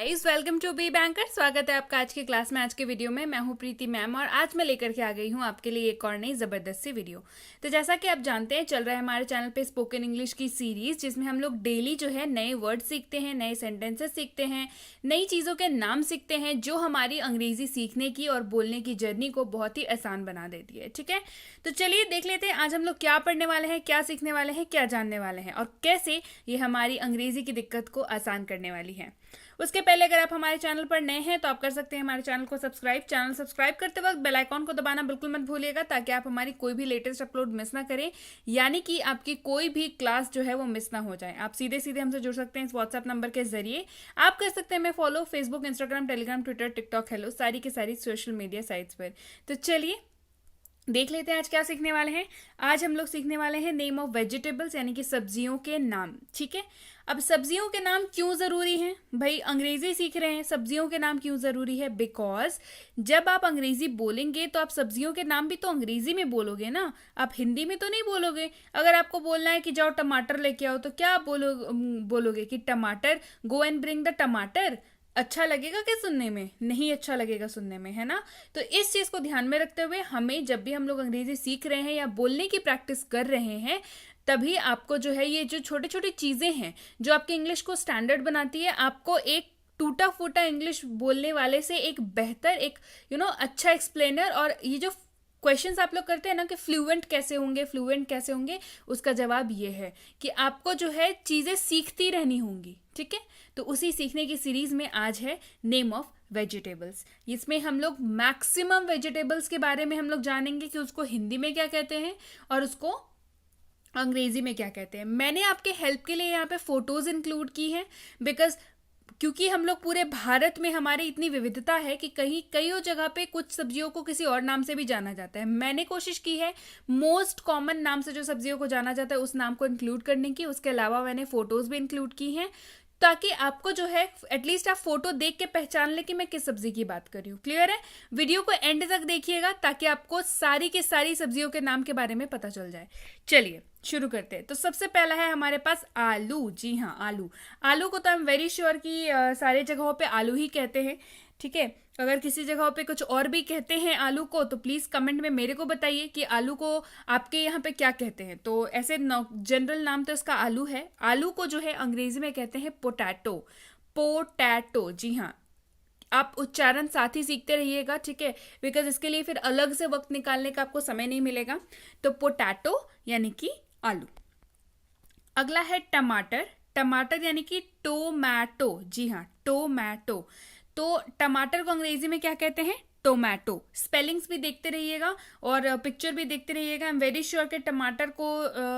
Guys, welcome to B banker. स्वागत है आपका आज की क्लास में। आज के वीडियो में मैं हूं प्रीति मैम और आज मैं लेकर के आ गई हूं आपके लिए एक और नई ज़बरदस्त सी वीडियो। तो जैसा कि आप जानते हैं, चल रहा है हमारे चैनल पे स्पोकन इंग्लिश की सीरीज, जिसमें हम लोग डेली जो है नए वर्ड सीखते हैं, नए सेंटेंसेस सीखते हैं, नई चीज़ों के नाम सीखते हैं, जो हमारी अंग्रेजी सीखने की और बोलने की जर्नी को बहुत ही आसान बना देती है। ठीक है, तो चलिए देख लेते हैं आज हम लोग क्या पढ़ने वाले हैं, क्या सीखने वाले हैं, क्या जानने वाले हैं और कैसे ये हमारी अंग्रेजी की दिक्कत को आसान करने वाली है। उसके पहले अगर आप हमारे चैनल पर नए हैं तो आप कर सकते हैं हमारे चैनल को सब्सक्राइब। चैनल सब्सक्राइब करते वक्त बेल आइकॉन को दबाना बिल्कुल मत भूलिएगा, ताकि आप हमारी कोई भी लेटेस्ट अपलोड मिस ना करें, यानी कि आपकी कोई भी क्लास जो है वो मिस ना हो जाए। आप सीधे सीधे हमसे जुड़ सकते हैं इस व्हाट्सएप नंबर के जरिए। आप कर सकते हैं हमें follow Facebook, Instagram, Telegram, Twitter, TikTok, hello, सारी की सारी सोशल मीडिया साइट्स पर। तो चलिए देख लेते हैं आज क्या सीखने वाले हैं। आज हम लोग सीखने वाले हैं नेम ऑफ वेजिटेबल्स, यानी कि सब्जियों के नाम। ठीक है, अब सब्जियों के नाम क्यों ज़रूरी हैं भाई? अंग्रेजी सीख रहे हैं, सब्जियों के नाम क्यों ज़रूरी है? बिकॉज जब आप अंग्रेजी बोलेंगे तो आप सब्जियों के नाम भी तो अंग्रेजी में बोलोगे ना, आप हिंदी में तो नहीं बोलोगे। अगर आपको बोलना है कि जाओ टमाटर लेके आओ, तो क्या आप बोलोगे कि टमाटर, गो एंड ब्रिंग द टमाटर? अच्छा लगेगा क्या सुनने में? नहीं अच्छा लगेगा सुनने में, है ना। तो इस चीज़ को ध्यान में रखते हुए हमें, जब भी हम लोग अंग्रेजी सीख रहे हैं या बोलने की प्रैक्टिस कर रहे हैं, तभी आपको जो है ये जो छोटी छोटी चीज़ें हैं जो आपकी इंग्लिश को स्टैंडर्ड बनाती है, आपको एक टूटा फूटा इंग्लिश बोलने वाले से एक बेहतर, एक अच्छा एक्सप्लेनर, और ये जो क्वेश्चंस आप लोग करते हैं ना कि फ्लुएंट कैसे होंगे, फ्लुएंट कैसे होंगे, उसका जवाब ये है कि आपको जो है चीज़ें सीखती रहनी होंगी। ठीक है, तो उसी सीखने की सीरीज में आज है नेम ऑफ वेजिटेबल्स। इसमें हम लोग मैक्सिमम वेजिटेबल्स के बारे में हम लोग जानेंगे कि उसको हिंदी में क्या कहते हैं और उसको अंग्रेजी में क्या कहते हैं। मैंने आपके हेल्प के लिए यहाँ पे फोटोज इंक्लूड की हैं, बिकॉज क्योंकि हम लोग पूरे भारत में हमारी इतनी विविधता है कि कई जगह पे कुछ सब्जियों को किसी और नाम से भी जाना जाता है। मैंने कोशिश की है मोस्ट कॉमन नाम से जो सब्जियों को जाना जाता है उस नाम को इंक्लूड करने की। उसके अलावा मैंने फोटोज भी इंक्लूड की हैं, ताकि आपको जो है एटलीस्ट आप फोटो देख के पहचान ले कि मैं किस सब्जी की बात कर रही हूँ। क्लियर है? वीडियो को एंड तक देखिएगा ताकि आपको सारी की सारी सब्जियों के नाम के बारे में पता चल जाए। चलिए शुरू करते हैं। तो सबसे पहला है हमारे पास आलू। जी हाँ, आलू। आलू को तो हम वेरी श्योर कि सारे जगहों पे आलू ही कहते हैं। ठीक है, अगर किसी जगह पे कुछ और भी कहते हैं आलू को तो प्लीज़ कमेंट में मेरे को बताइए कि आलू को आपके यहाँ पे क्या कहते हैं। तो ऐसे जनरल नाम तो इसका आलू है। आलू को जो है अंग्रेजी में कहते हैं पोटैटो। पोटैटो, जी हाँ, आप उच्चारण साथ ही सीखते रहिएगा। ठीक है, बिकॉज इसके लिए फिर अलग से वक्त निकालने का आपको समय नहीं मिलेगा। तो पोटैटो यानी कि आलू। अगला है टमाटर। टमाटर यानी कि टोमैटो। जी हाँ, टोमैटो। तो टमाटर को अंग्रेजी में क्या कहते हैं? टोमैटो। स्पेलिंग्स भी देखते रहिएगा और पिक्चर भी देखते रहिएगा। आई एम वेरी श्योर कि टमाटर को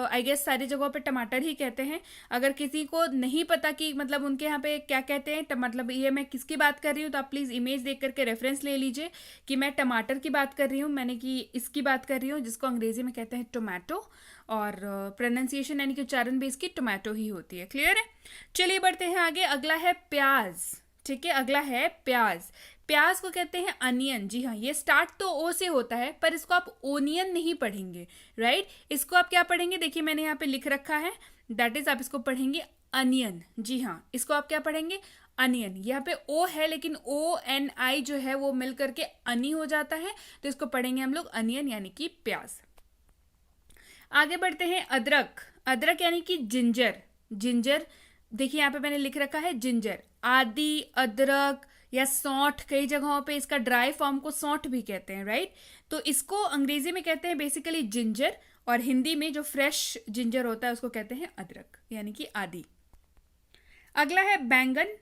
आई गेस सारी जगहों पे टमाटर ही कहते हैं। अगर किसी को नहीं पता कि मतलब उनके यहाँ पे क्या कहते हैं, मतलब ये मैं किसकी बात कर रही हूँ, तो आप प्लीज़ इमेज देख करके रेफरेंस ले लीजिए कि मैं टमाटर की बात कर रही हूँ, मैंने कि इसकी बात कर रही हूँ जिसको अंग्रेजी में कहते हैं टोमैटो, और प्रोनाउंसिएशन यानी कि उच्चारण भी इसकी टोमैटो ही होती है। क्लियर है? चलिए बढ़ते हैं आगे। अगला है प्याज। ठीक है, अगला है प्याज। प्याज को कहते हैं अनियन। जी हाँ, ये स्टार्ट तो ओ से होता है, पर इसको आप ओनियन नहीं पढ़ेंगे, राइट। इसको आप क्या पढ़ेंगे? देखिए मैंने यहाँ पे लिख रखा है, दैट इज आप इसको पढ़ेंगे अनियन। जी हाँ, इसको आप क्या पढ़ेंगे? अनियन। यहाँ पे ओ है लेकिन ओ एन आई जो है वो मिल करके अनी हो जाता है, तो इसको पढ़ेंगे हम लोग अनियन यानी कि प्याज। आगे बढ़ते हैं अदरक। अदरक यानी कि जिंजर। जिंजर, देखिए यहाँ पे मैंने लिख रखा है जिंजर। आदि, अदरक या सौंठ, कई जगहों पे इसका ड्राई फॉर्म को सौंठ भी कहते हैं, राइट। तो इसको अंग्रेजी में कहते हैं बेसिकली जिंजर, और हिंदी में जो फ्रेश जिंजर होता है उसको कहते हैं अदरक यानी कि आदि। अगला है बैंगन।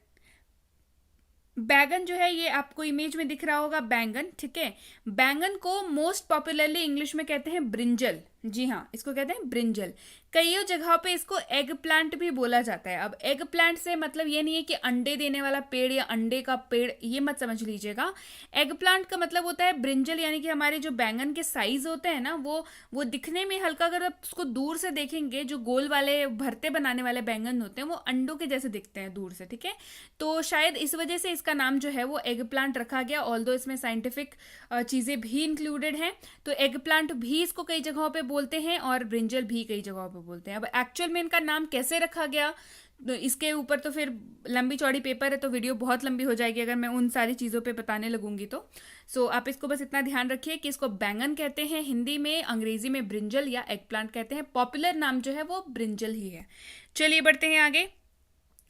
बैगन जो है ये आपको इमेज में दिख रहा होगा, बैंगन। ठीक है, बैंगन को मोस्ट पॉपुलरली इंग्लिश में कहते हैं ब्रिंजल। जी हाँ, इसको कहते हैं ब्रिंजल। कई जगहों पे इसको एग प्लांट भी बोला जाता है। अब एग प्लांट से मतलब ये नहीं है कि अंडे देने वाला पेड़ या अंडे का पेड़, ये मत समझ लीजिएगा। एग प्लांट का मतलब होता है ब्रिंजल, यानी कि हमारे जो बैंगन के साइज होते हैं ना वो दिखने में हल्का, अगर आप उसको दूर से देखेंगे, जो गोल वाले भरते बनाने वाले बैंगन होते हैं वो अंडों के जैसे दिखते हैं दूर से। ठीक है, तो शायद इस वजह से इसका नाम जो है वो एग प्लांट रखा गया, ऑल्दो इसमें साइंटिफिक चीज़ें भी इंक्लूडेड हैं। तो एग प्लांट भी इसको कई जगहों पे बोलते हैं और ब्रिंजल भी कई जगहों पे बोलते हैं। अब एक्चुअल में इनका नाम कैसे रखा गया, तो इसके ऊपर तो फिर लंबी चौड़ी पेपर है, तो वीडियो बहुत लंबी हो जाएगी अगर मैं उन सारी चीज़ों पे बताने लगूंगी तो। सो आप इसको बस इतना ध्यान रखिए कि इसको बैंगन कहते हैं हिंदी में, अंग्रेजी में ब्रिंजल या एग प्लांट कहते हैं। पॉपुलर नाम जो है वो ब्रिंजल ही है। चलिए बढ़ते हैं आगे।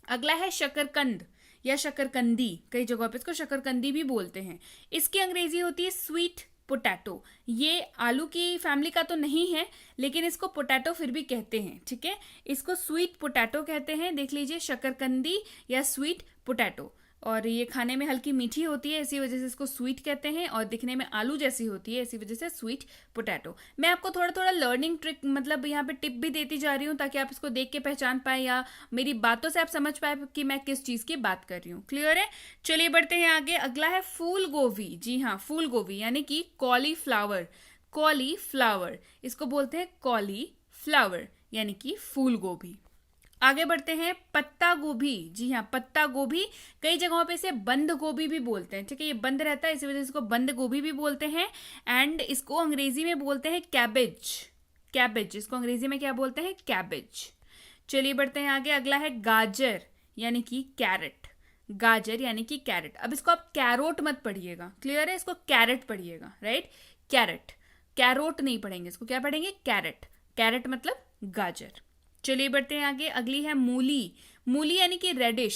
अगला है शकरकंद या शकरकंदी, कई जगहों पे इसको शकरकंदी भी बोलते हैं। इसकी अंग्रेजी होती है स्वीट पोटैटो। ये आलू की फैमिली का तो नहीं है, लेकिन इसको पोटैटो फिर भी कहते हैं, ठीक है। इसको स्वीट पोटैटो कहते हैं, देख लीजिए, शकरकंदी या स्वीट पोटैटो। और ये खाने में हल्की मीठी होती है, इसी वजह से इसको स्वीट कहते हैं, और दिखने में आलू जैसी होती है, इसी वजह से स्वीट पोटैटो। मैं आपको थोड़ा थोड़ा लर्निंग ट्रिक, मतलब यहाँ पे टिप भी देती जा रही हूँ ताकि आप इसको देख के पहचान पाए या मेरी बातों से आप समझ पाए कि मैं किस चीज़ की बात कर रही हूँ। क्लियर है? चलिए बढ़ते हैं आगे। अगला है फूल गोभी। जी हाँ, फूल गोभी यानी कि कॉलीफ्लावर। कॉलीफ्लावर, इसको बोलते हैं कॉलीफ्लावर यानी कि फूल गोभी। आगे बढ़ते हैं। पत्ता गोभी। जी हाँ, पत्ता गोभी, कई जगहों पे इसे बंद गोभी भी बोलते हैं, ठीक है। ये बंद रहता है, इसी वजह से इसको बंद गोभी भी बोलते हैं। एंड इसको अंग्रेजी में बोलते हैं कैबेज। कैबेज, इसको अंग्रेजी में क्या बोलते हैं? कैबेज। चलिए बढ़ते हैं आगे। अगला है गाजर यानी कि कैरेट। गाजर यानी कि कैरेट। अब इसको आप कैरोट मत पढ़िएगा, क्लियर है? इसको कैरेट पढ़िएगा, राइट? कैरेट, कैरोट नहीं पढ़ेंगे, इसको क्या पढ़ेंगे? कैरेट। कैरेट मतलब गाजर। चलिए बढ़ते हैं आगे। अगली है मूली। मूली यानी कि रेडिश।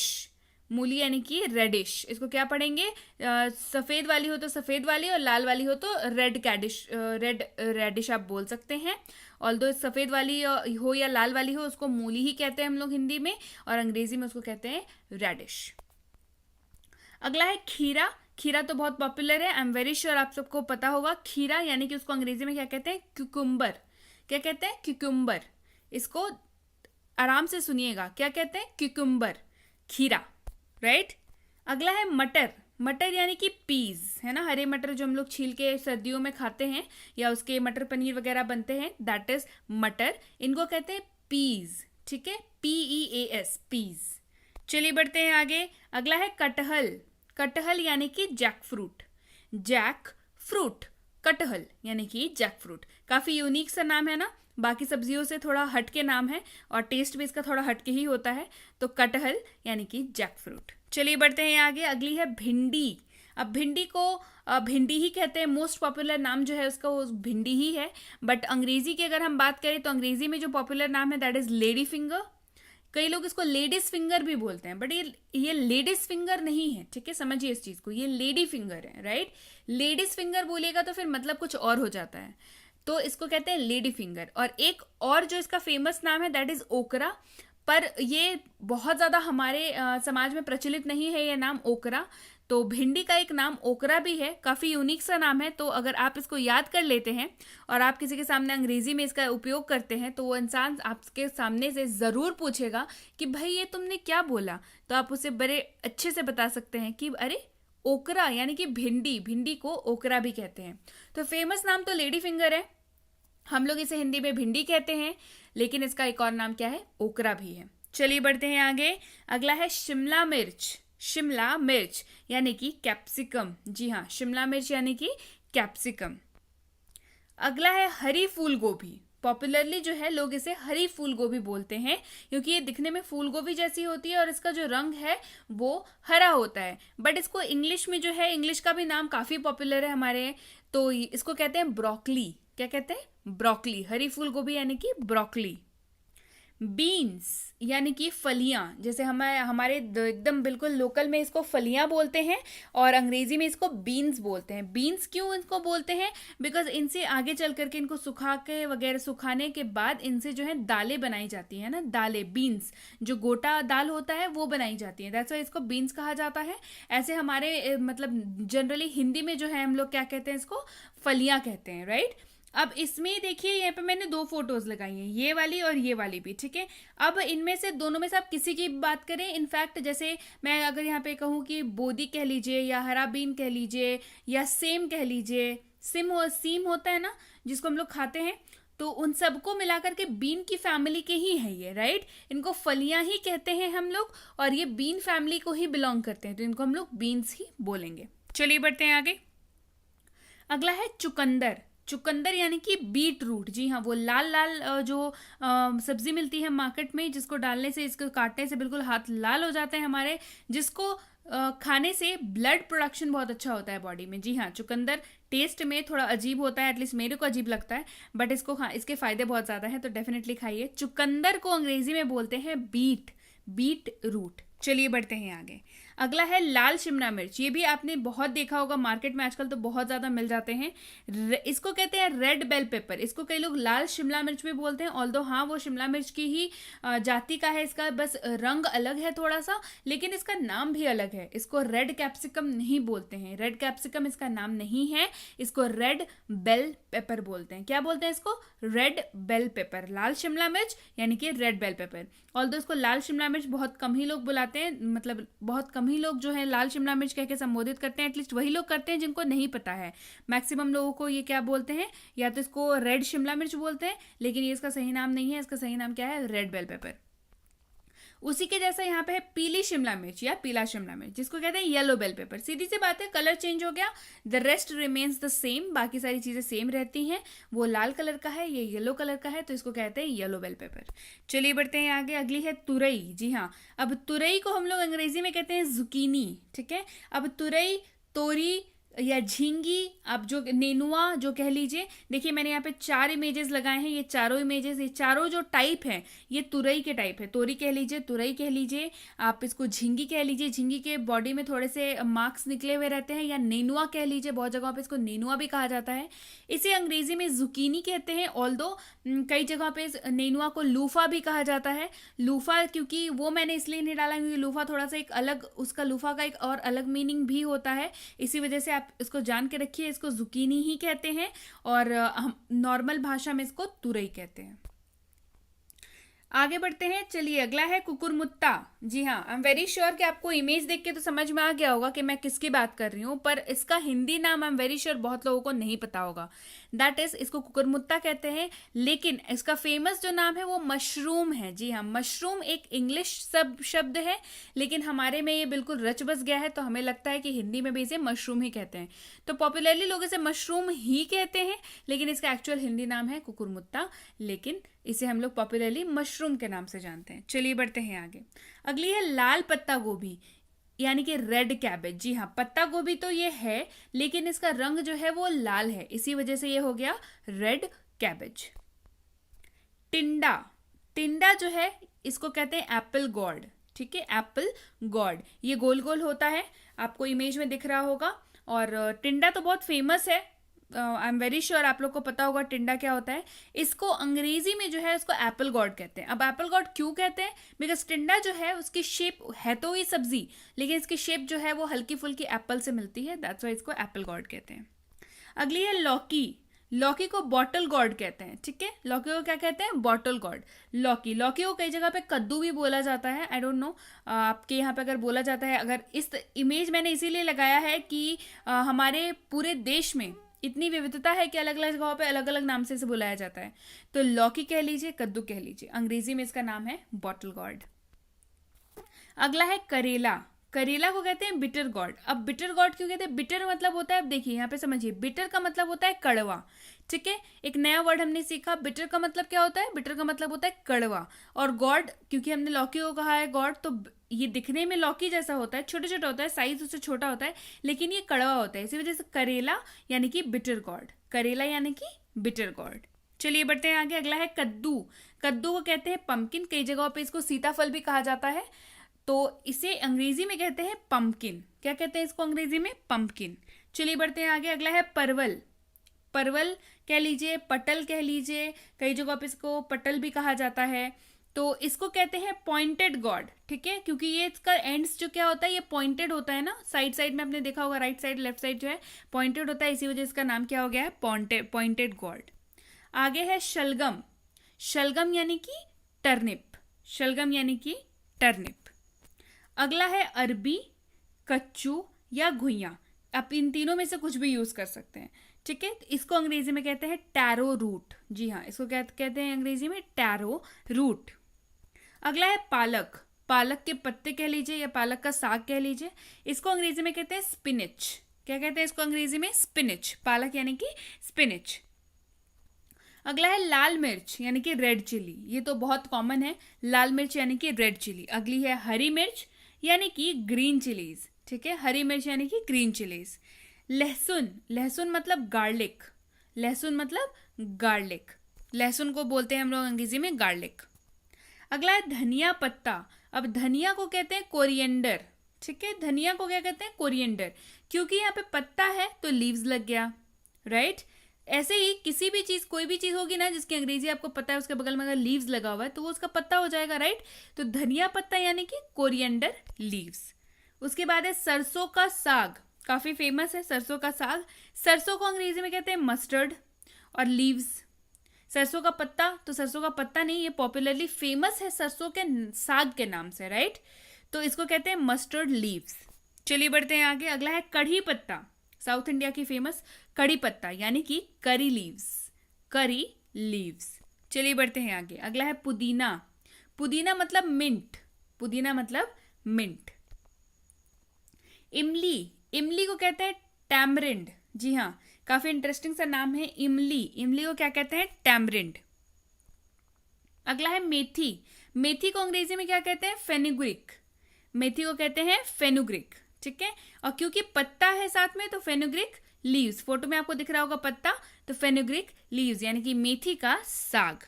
मूली यानी कि रेडिश, इसको क्या पढ़ेंगे? सफ़ेद वाली हो तो सफ़ेद वाली, और लाल वाली हो तो रेड कैडिश, रेड रेडिश आप बोल सकते हैं। ऑल्दो सफ़ेद वाली हो या लाल वाली हो, उसको मूली ही कहते हैं हम लोग हिंदी में, और अंग्रेजी में उसको कहते हैं रेडिश। अगला है खीरा। खीरा तो बहुत पॉपुलर है, आई एम वेरी श्योर आप सबको पता होगा। खीरा यानी कि उसको अंग्रेजी में क्या कहते हैं? क्यूकुम्बर। क्या कहते हैं? क्यूकुम्बर। इसको आराम से सुनिएगा, क्या कहते हैं? क्यूकुम्बर, खीरा, राइट। अगला है मटर। मटर यानी कि पीज, है ना, हरे मटर जो हम लोग छील के सर्दियों में खाते हैं या उसके मटर पनीर वगैरह बनते हैं, दैट इज मटर। इनको कहते हैं पीज, ठीक है, PEAS, पीज। चलिए बढ़ते हैं आगे। अगला है कटहल। कटहल यानी कि जैक फ्रूट। जैक फ्रूट, कटहल यानी कि जैक फ्रूट। काफी यूनिक सा नाम है ना, बाकी सब्जियों से थोड़ा हटके नाम है, और टेस्ट भी इसका थोड़ा हटके ही होता है। तो कटहल यानी कि जैक फ्रूट। चलिए बढ़ते हैं आगे। अगली है भिंडी। अब भिंडी को भिंडी ही कहते हैं, मोस्ट पॉपुलर नाम जो है उसका वो भिंडी ही है। बट अंग्रेजी की अगर हम बात करें तो अंग्रेजी में जो पॉपुलर नाम है दैट इज लेडी फिंगर। कई लोग इसको लेडीज फिंगर भी बोलते हैं, बट ये लेडीज फिंगर नहीं है, ठीक है, समझिए इस चीज को, ये लेडी फिंगर है, राइट। लेडीज फिंगर बोलिएगा तो फिर मतलब कुछ और हो जाता है, तो इसको कहते हैं लेडी फिंगर। और एक और जो इसका फेमस नाम है दैट इज ओकरा, पर ये बहुत ज़्यादा हमारे समाज में प्रचलित नहीं है ये नाम ओकरा। तो भिंडी का एक नाम ओकरा भी है, काफ़ी यूनिक सा नाम है। तो अगर आप इसको याद कर लेते हैं और आप किसी के सामने अंग्रेजी में इसका उपयोग करते हैं तो वो इंसान आपके सामने से ज़रूर पूछेगा कि भाई ये तुमने क्या बोला, तो आप उसे बड़े अच्छे से बता सकते हैं कि अरे ओकरा यानी कि भिंडी, भिंडी को ओकरा भी कहते हैं। तो फेमस नाम तो लेडी फिंगर है, हम लोग इसे हिंदी में भिंडी कहते हैं, लेकिन इसका एक और नाम क्या है? ओकरा भी है। चलिए बढ़ते हैं आगे। अगला है शिमला मिर्च। शिमला मिर्च यानी कि कैप्सिकम। जी हाँ, शिमला मिर्च यानी कि कैप्सिकम। अगला है हरी फूल गोभी। पॉपुलरली जो है लोग इसे हरी फूल गोभी बोलते हैं, क्योंकि ये दिखने में फूल गोभी जैसी होती है और इसका जो रंग है वो हरा होता है। बट इसको इंग्लिश में जो है, इंग्लिश का भी नाम काफ़ी पॉपुलर है हमारे, तो इसको कहते हैं ब्रोकली। क्या कहते हैं? ब्रोकली। हरी फूल गोभी यानी कि ब्रोकली। बीन्स यानी कि फलियां, जैसे हमारे एकदम बिल्कुल लोकल में इसको फलियां बोलते हैं और अंग्रेजी में इसको बीन्स बोलते हैं। बीन्स क्यों इनको बोलते हैं? बिकॉज इनसे आगे चल करके इनको सुखा के वगैरह, सुखाने के बाद इनसे जो है दालें बनाई जाती है ना, दालें, बीन्स, जो गोटा दाल होता है वो बनाई जाती है, दैट्स व्हाई इसको बीन्स कहा जाता है। ऐसे हमारे मतलब जनरली हिंदी में जो है हम लोग क्या कहते हैं? इसको फलियां कहते हैं, राइट। अब इसमें देखिए, यहाँ पे मैंने 2 फोटोज लगाई हैं, ये वाली और ये वाली भी, ठीक है। अब इनमें से दोनों में से आप किसी की बात करें, इनफैक्ट जैसे मैं अगर यहाँ पे कहूँ कि बोदी कह लीजिए या हरा बीन कह लीजिए या सेम कह लीजिए, सीम होता है ना जिसको हम लोग खाते हैं, तो उन सबको मिलाकर के बीन की फैमिली के ही है ये, राइट। इनको फलियां ही कहते हैं हम लोग, और ये बीन फैमिली को ही बिलोंग करते हैं, तो इनको हम लोग बीन्स ही बोलेंगे। चलिए बढ़ते हैं आगे। अगला है चुकंदर। चुकंदर यानी कि बीट रूट, जी हाँ, वो लाल लाल जो सब्जी मिलती है मार्केट में, जिसको डालने से, इसको काटने से बिल्कुल हाथ लाल हो जाते हैं हमारे, जिसको खाने से ब्लड प्रोडक्शन बहुत अच्छा होता है बॉडी में। जी हाँ, चुकंदर टेस्ट में थोड़ा अजीब होता है, एटलीस्ट मेरे को अजीब लगता है, बट इसके फायदे बहुत ज़्यादा हैं, तो डेफिनेटली खाइए। चुकंदर को अंग्रेजी में बोलते हैं बीट रूट। चलिए बढ़ते हैं आगे। अगला है लाल शिमला मिर्च। ये भी आपने बहुत देखा होगा मार्केट में, आजकल तो बहुत ज़्यादा मिल जाते हैं। इसको कहते हैं रेड बेल पेपर। इसको कई लोग लाल शिमला मिर्च भी बोलते हैं, ऑल्दो हाँ वो शिमला मिर्च की ही जाति का है, इसका बस रंग अलग है थोड़ा सा, लेकिन इसका नाम भी अलग है। इसको रेड कैप्सिकम नहीं बोलते हैं, रेड कैप्सिकम इसका नाम नहीं है, इसको रेड बेल पेपर बोलते हैं। क्या बोलते हैं इसको? Red bell pepper. लाल शिमला मिर्च यानी कि रेड बेल पेपर। ऑल्दो इसको लाल शिमला मिर्च बहुत कम ही लोग बुलाते हैं, मतलब बहुत कम ही लोग जो है लाल शिमला मिर्च कह के संबोधित करते हैं, एटलीस्ट वही लोग करते हैं जिनको नहीं पता है। मैक्सिमम लोगों को ये क्या बोलते हैं, या तो इसको रेड शिमला मिर्च बोलते हैं, लेकिन ये इसका सही नाम नहीं है। इसका सही नाम क्या है? Red bell pepper. उसी के जैसा यहाँ पे है पीली शिमला मिर्च या पीला शिमला मिर्च, जिसको कहते हैं येलो बेल पेपर। सीधी सी बात है, कलर चेंज हो गया, the rest remains the same, बाकी सारी चीजें सेम रहती हैं। वो लाल कलर का है, ये येलो कलर का है, तो इसको कहते हैं येलो बेल पेपर। चलिए बढ़ते हैं आगे। अगली है तुरई। जी हाँ, अब तुरई को हम लोग अंग्रेजी में कहते हैं जुकीनी, ठीक है। अब तुरई, तोरी या झींगी, आप जो नेनुआ जो कह लीजिए, देखिए मैंने यहाँ पे 4 इमेजेस लगाए हैं, ये चारों इमेजेस, ये चारों जो टाइप हैं ये तुरई के टाइप है। तोरी कह लीजिए, तुरई कह लीजिए, आप इसको झींगी कह लीजिए, झींगी के बॉडी में थोड़े से मार्क्स निकले हुए रहते हैं, या नेनुआ कह लीजिए, बहुत जगह पे इसको नेनुआ भी कहा जाता है। इसे अंग्रेजी में जुकीनी कहते हैं, ऑल्दो कई जगह पे नेनुआ को लूफा भी कहा जाता है। लूफा क्योंकि वो मैंने इसलिए नहीं डाला क्योंकि लूफा थोड़ा सा एक अलग, उसका लूफा का एक और अलग मीनिंग भी होता है, इसी वजह से आप इसको जान के रखिए। इसको जुकीनी ही कहते हैं, और हम नॉर्मल भाषा में इसको तुरई कहते हैं। आगे बढ़ते हैं। चलिए अगला है कुकुरमुत्ता। जी हाँ, आई एम वेरी श्योर कि आपको इमेज देख के तो समझ में आ गया होगा कि मैं किसकी बात कर रही हूँ, पर इसका हिंदी नाम आई एम वेरी श्योर बहुत लोगों को नहीं पता होगा। दैट इज, इसको कुकुरमुत्ता कहते हैं, लेकिन इसका फेमस जो नाम है वो मशरूम है। जी हाँ, मशरूम एक इंग्लिश शब्द है, लेकिन हमारे में ये बिल्कुल रच बस गया है, तो हमें लगता है कि हिंदी में भी इसे मशरूम ही कहते हैं, तो पॉपुलरली लोग इसे मशरूम ही कहते हैं, लेकिन इसका एक्चुअल हिंदी नाम है कुकुरमुत्ता, लेकिन इसे हम लोग पॉपुलरली मशरूम के नाम से जानते हैं। चलिए बढ़ते हैं आगे। अगली है लाल पत्ता गोभी यानी कि रेड कैबेज। जी हाँ, पत्ता गोभी तो ये है, लेकिन इसका रंग जो है वो लाल है, इसी वजह से ये हो गया रेड कैबेज। टिंडा। टिंडा जो है इसको कहते हैं एप्पल गॉड, ठीक है, एप्पल गॉड। ये गोल गोल होता है, आपको इमेज में दिख रहा होगा, और टिंडा तो बहुत फेमस है, आई एम वेरी श्योर आप लोग को पता होगा टिंडा क्या होता है। इसको अंग्रेजी में जो है उसको एप्पल गॉड कहते हैं। अब एप्पल गॉड क्यों कहते हैं? बिकॉज टिंडा जो है उसकी शेप है तो ये सब्जी, लेकिन इसकी शेप जो है वो हल्की फुल्की एप्पल से मिलती है, दैट्स व्हाई इसको एप्पल गॉड कहते हैं। अगली है लौकी। लौकी को बॉटल गॉड कहते हैं, ठीक है। लौकी को क्या कहते हैं? Bottle God. लौकी को कई जगह पे कद्दू भी बोला जाता है, आई डोंट नो आपके यहाँ पे अगर बोला जाता है। अगर इस इमेज मैंने इसीलिए लगाया है कि हमारे पूरे देश में इतनी विविधता है कि अलग अलग जगहों पे अलग अलग नाम से इसे बुलाया जाता है, तो लौकी कह लीजिए, कद्दू कह लीजिए, अंग्रेजी में इसका नाम है बॉटल गॉड। अगला है करेला। करेला को कहते हैं बिटर गॉड। अब बिटर गॉड क्यों कहते हैं? बिटर मतलब होता है, अब देखिए यहाँ पे समझिए, बिटर का मतलब होता है कड़वा, ठीक है। एक नया वर्ड हमने सीखा, बिटर का मतलब क्या होता है? बिटर का मतलब होता है कड़वा। और गॉड, क्योंकि हमने लौकी को कहा है गॉड, तो ये दिखने में लौकी जैसा होता है, छोटा छोटा होता है, साइज उससे छोटा होता है, लेकिन ये कड़वा होता है, इसी वजह से करेला यानी कि बिटर गॉड। करेला यानी कि बिटर गॉड। चलिए बढ़ते हैं आगे। अगला है कद्दू। कद्दू को कहते हैं पंपकिन, कई जगहों पे इसको सीताफल भी कहा जाता है, तो इसे अंग्रेजी में कहते हैं पंपकिन। क्या कहते हैं इसको अंग्रेजी में? पंपकिन। चलिए बढ़ते हैं आगे। अगला है परवल। परवल कह लीजिए, पटल कह लीजिए, कई जगहों पे इसको पटल भी कहा जाता है, तो इसको कहते हैं पॉइंटेड गॉड, ठीक है, क्योंकि ये इसका एंड्स जो क्या होता है, ये पॉइंटेड होता है ना, साइड साइड में आपने देखा होगा, राइट साइड लेफ्ट साइड जो है पॉइंटेड होता है, इसी वजह से इसका नाम क्या हो गया है? Pointed God. आगे है शलगम। शलगम यानी कि टर्निप। शलगम यानी कि टर्निप। अगला है अरबी, कच्चू या घुइयां। आप इन तीनों में से कुछ भी यूज कर सकते हैं, ठीक है। इसको अंग्रेजी में कहते हैं टैरो रूट। जी हाँ, इसको कहते हैं अंग्रेजी में टैरो रूट। अगला है पालक। पालक के पत्ते कह लीजिए या पालक का साग कह लीजिए, इसको अंग्रेजी में कहते हैं स्पिनिच। क्या कहते हैं इसको अंग्रेजी में? स्पिनिच। पालक यानी कि स्पिनिच। अगला है लाल मिर्च यानी कि रेड चिली, ये तो बहुत कॉमन है, लाल मिर्च यानी कि रेड चिली। अगली है हरी मिर्च यानी कि ग्रीन चिलीज, ठीक है, हरी मिर्च यानी कि ग्रीन चिलीज। लहसुन, लहसुन मतलब गार्लिक, लहसुन मतलब गार्लिक, लहसुन को बोलते हैं हम लोग अंग्रेजी में गार्लिक। अगला है धनिया पत्ता। अब धनिया को कहते हैं कोरिएंडर, ठीक है, धनिया को क्या कहते हैं, कोरिएंडर, क्योंकि यहाँ पे पत्ता है तो लीव्स लग गया, राइट। ऐसे ही किसी भी चीज, कोई भी चीज होगी ना जिसकी अंग्रेजी आपको पता है, उसके बगल में अगर लीव्स लगा हुआ है तो वो उसका पत्ता हो जाएगा, राइट। तो धनिया पत्ता यानी कि कोरिएंडर लीव्स। उसके बाद है सरसों का साग, काफी फेमस है सरसों का साग। सरसों को अंग्रेजी में कहते हैं मस्टर्ड, और लीव्स सरसों का पत्ता, तो सरसों का पत्ता नहीं, ये पॉपुलरली फेमस है सरसों के साग के नाम से, राइट। तो इसको कहते हैं मस्टर्ड लीव्स। चलिए बढ़ते हैं आगे। अगला है कढ़ी पत्ता, साउथ इंडिया की फेमस कढ़ी पत्ता यानी कि करी लीव्स, करी लीव्स। चलिए बढ़ते हैं आगे। अगला है पुदीना, पुदीना मतलब मिंट, पुदीना मतलब मिंट। इमली, इमली को कहते हैं टैमरिंड, जी हाँ, काफी इंटरेस्टिंग सा नाम है इमली, इमली को क्या कहते हैं, टैमरिंड। अगला है मेथी, मेथी को अंग्रेजी में क्या कहते हैं, फेनुग्रीक, मेथी को कहते हैं फेनुग्रीक, ठीक है। और क्योंकि पत्ता है साथ में तो फेनुग्रीक लीव्स, फोटो में आपको दिख रहा होगा पत्ता, तो फेनुग्रीक लीव्स यानी कि मेथी का साग।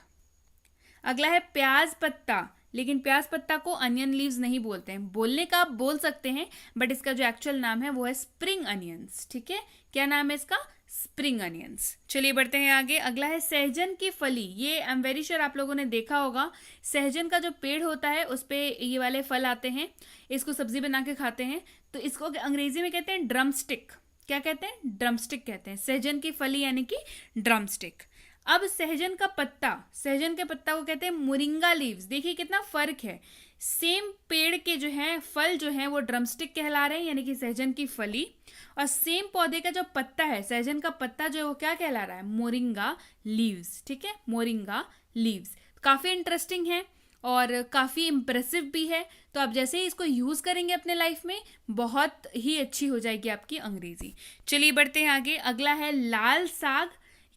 अगला है प्याज पत्ता, लेकिन प्याज पत्ता को अनियन लीव्स नहीं बोलते हैं, बोलने का आप बोल सकते हैं, बट इसका जो एक्चुअल नाम है वो है स्प्रिंग अनियंस, ठीक है। क्या नाम है इसका, स्प्रिंग अनियंस। चलिए बढ़ते हैं आगे। अगला है सहजन की फली, ये आई एम वेरी श्योर आप लोगों ने देखा होगा, सहजन का जो पेड़ होता है उस पे ये वाले फल आते हैं, इसको सब्जी बना के खाते हैं, तो इसको अंग्रेजी में कहते हैं ड्रम स्टिक। क्या कहते हैं, ड्रम स्टिक कहते हैं, सहजन की फली यानी कि ड्रम स्टिक। अब सहजन का पत्ता, सहजन के पत्ता को कहते हैं मोरिंगा लीव्स। देखिए कितना फर्क है, सेम पेड़ के जो है फल जो है वो ड्रमस्टिक कहला रहे हैं यानी कि सहजन की फली, और सेम पौधे का जो पत्ता है, सहजन का पत्ता जो है वो क्या कहला रहा है, मोरिंगा लीव्स, ठीक है, मोरिंगा लीव्स। काफी इंटरेस्टिंग है और काफी इंप्रेसिव भी है, तो आप जैसे ही इसको यूज करेंगे अपने लाइफ में बहुत ही अच्छी हो जाएगी आपकी अंग्रेजी। चलिए बढ़ते हैं आगे। अगला है लाल साग,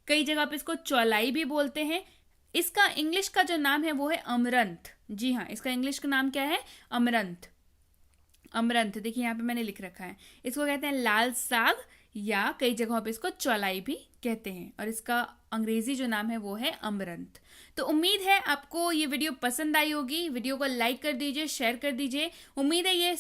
कई जगह पे इसको चौलाई भी बोलते हैं, इसका इंग्लिश का जो नाम है वो है अमरंथ, जी हाँ, इसका इंग्लिश का नाम क्या है, अमरंथ, अमरंथ। देखिए यहाँ पे मैंने लिख रखा है, इसको कहते हैं लाल साग या कई जगहों पे इसको चौलाई भी कहते हैं, और इसका अंग्रेजी जो नाम है वो है अमरंथ। तो उम्मीद है आपको ये वीडियो पसंद आई होगी, वीडियो को लाइक कर दीजिए, शेयर कर दीजिए। उम्मीद है ये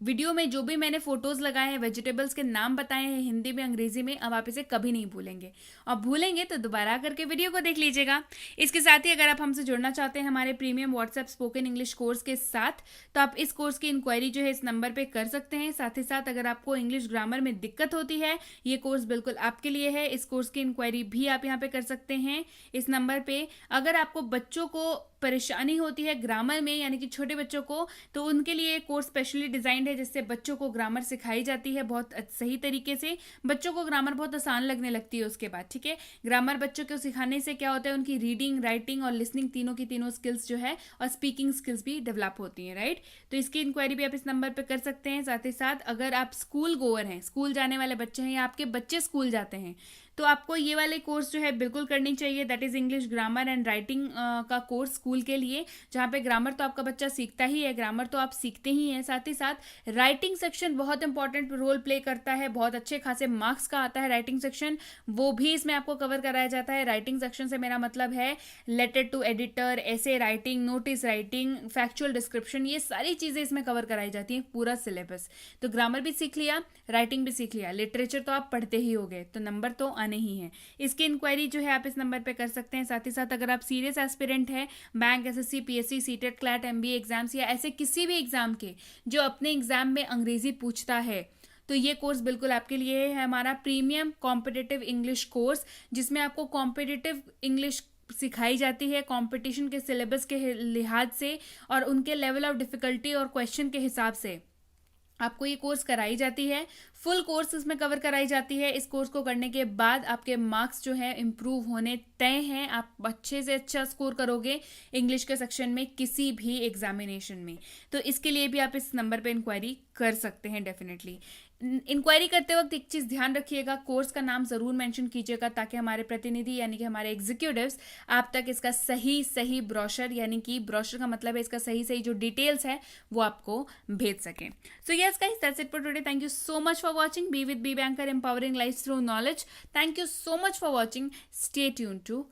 वीडियो में जो भी मैंने फोटोज लगाए हैं, वेजिटेबल्स के नाम बताए हैं हिंदी में अंग्रेजी में, अब आप इसे कभी नहीं भूलेंगे, और भूलेंगे तो दोबारा करके वीडियो को देख लीजिएगा। इसके साथ ही अगर आप हमसे जुड़ना चाहते हैं हमारे premium WhatsApp spoken English course के साथ, तो आप इस कोर्स की इंक्वायरी जो है इस नंबर पे कर सकते हैं। साथ ही साथ अगर आपको इंग्लिश ग्रामर में दिक्कत होती है, ये कोर्स बिल्कुल आपके लिए है, इस कोर्स की इंक्वायरी भी आप यहाँ पे कर सकते हैं इस नंबर पे। अगर आपको बच्चों को परेशानी होती है ग्रामर में यानी कि छोटे बच्चों को, तो उनके लिए कोर्स स्पेशली डिजाइंड है जिससे बच्चों को ग्रामर सिखाई जाती है बहुत सही तरीके से, बच्चों को ग्रामर बहुत आसान लगने लगती है उसके बाद, ठीक है। ग्रामर बच्चों को सिखाने से क्या होता है, उनकी रीडिंग, राइटिंग और लिसनिंग तीनों की तीनों स्किल्स जो है और स्पीकिंग स्किल्स भी डेवलप होती हैं, राइट। तो इसकी इंक्वायरी भी आप इस नंबर पर कर सकते हैं। साथ ही साथ अगर आप स्कूल गोअर हैं, स्कूल जाने वाले बच्चे हैं या आपके बच्चे स्कूल जाते हैं, तो आपको ये वाले कोर्स जो है बिल्कुल करनी चाहिए, that is English grammar and writing का कोर्स स्कूल के लिए, जहाँ पे ग्रामर तो आपका बच्चा सीखता ही है, ग्रामर तो आप सीखते ही हैं, साथ ही साथ राइटिंग सेक्शन बहुत इंपॉर्टेंट रोल प्ले करता है, बहुत अच्छे खासे मार्क्स का आता है राइटिंग सेक्शन, वो भी इसमें आपको कवर कराया जाता है। राइटिंग सेक्शन से मेरा मतलब है लेटर टू एडिटर, ऐसे writing, notice writing, factual description, ये सारी चीजें इसमें कवर कराई जाती हैं, पूरा सिलेबस। तो ग्रामर भी सीख लिया, राइटिंग भी सीख लिया, लिटरेचर तो आप पढ़ते ही होगे, तो नंबर तो नहीं है। इसकी इंक्वायरी जो है आप इस नंबर पे कर सकते हैं। साथ ही साथ अगर आप सीरियस एस्पिरेंट है, bank, SSC, PSC, CTET, CLAT, MBA exams या ऐसे किसी भी एग्जाम के जो अपने एग्जाम में अंग्रेजी पूछता है, तो ये कोर्स बिल्कुल आपके लिए है, हमारा प्रीमियम कॉम्पिटिटिव इंग्लिश कोर्स, जिसमें आपको कॉम्पिटिटिव इंग्लिश सिखाई जाती है कंपटीशन के सिलेबस के लिहाज से और उनके लेवल ऑफ डिफिकल्टी और क्वेश्चन के हिसाब से आपको ये कोर्स कराई जाती है। फुल कोर्स इसमें कवर कराई जाती है। इस कोर्स को करने के बाद आपके मार्क्स जो है इम्प्रूव होने तय हैं, आप अच्छे से अच्छा स्कोर करोगे इंग्लिश के सेक्शन में किसी भी एग्जामिनेशन में। तो इसके लिए भी आप इस नंबर पे इंक्वायरी कर सकते हैं डेफिनेटली। इंक्वायरी करते वक्त एक चीज़ ध्यान रखिएगा, कोर्स का नाम ज़रूर मेंशन कीजिएगा ताकि हमारे प्रतिनिधि यानी कि हमारे एग्जीक्यूटिव्स आप तक इसका सही ब्रोशर, यानी कि ब्रोशर का मतलब है इसका सही जो डिटेल्स है वो आपको भेज सकें। So yes guys, that's it for today. Thank you so much for watching be with B banker, empowering life through knowledge. Thank you so much for watching. Stay tune to